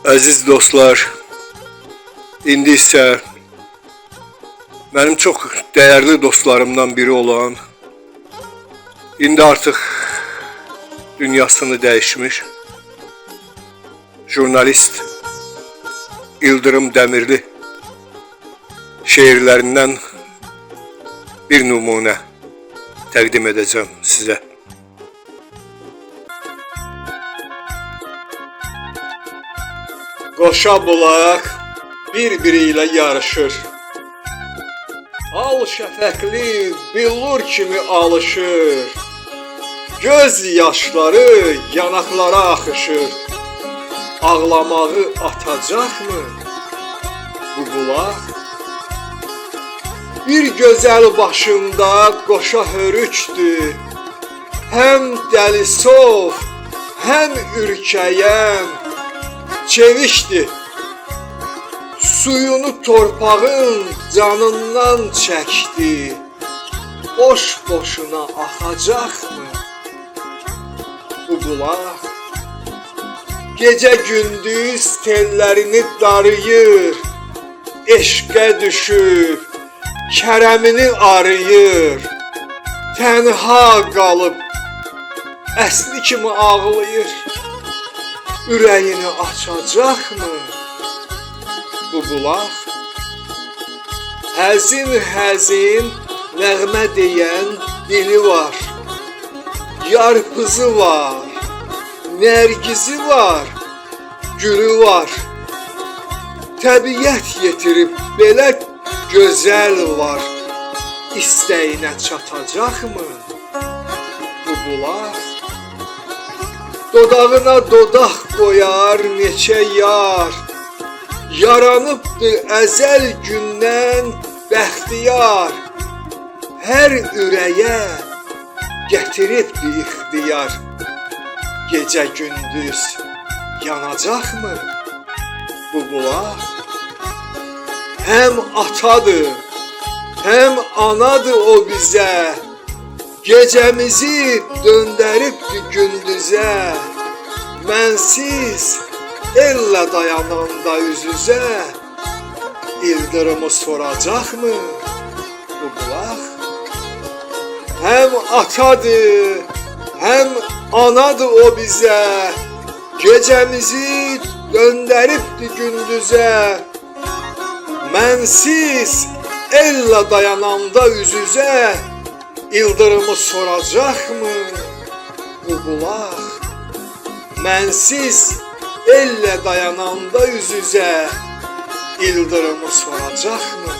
Aziz dostlar, indi isə mənim çox dəyərli dostlarımdan biri olan, indi artıq dünyasını dəyişmiş jurnalist İldırım Dəmirli şeirlərindən bir nümunə təqdim edəcəm sizə. Qoşa bulaq bir-biri ilə yarışır. Al şəfəqli billur kimi alışır. Göz yaşları yanaqlara axışır. Ağlamağı atacaqmı bu bulaq? Bir gözəl başında qoşa hörükdür. Həm dəlisov, həm ürkəyən. Çevişdi, suyunu torpağın canından çəkdi. Boş-boşuna axacaqmı bu bulaq? Gecə gündüz tellərini darıyır. Eşqə düşüb, kərəmini arıyır. Tənha qalıb, əsli kimi ağlayır. Ürəyini açacaqmı bu bulaq? Həzin-həzin nəğmə deyən dili var. Yarpızı var, nərgizi var, gülü var. Təbiət yetirib belə gözəl var. İstəyinə çatacaqmı bu bulaq? Dodağına dodaq qoyar neçə yar. Yaranıbdır əzəl gündən bəxtiyar. Hər ürəyə gətiribdir ixtiyar. Gecə gündüz yanacaqmı bu bulaq? Həm atadır, həm anadır o bizə. Gecəmizi döndəribdir gündüzə. Mənsiz ellə dayananda üz-üzə. İldırımı soracaqmı bu bulaq? Həm atadır, həm anadır o bizə. Gecəmizi döndəribdir gündüzə. Mənsiz ellə dayananda üz-üzə. İldırımı soracaqmı bu bulaq? Mənsiz ellə dayananda üz-üzə. İldırımı soracaqmı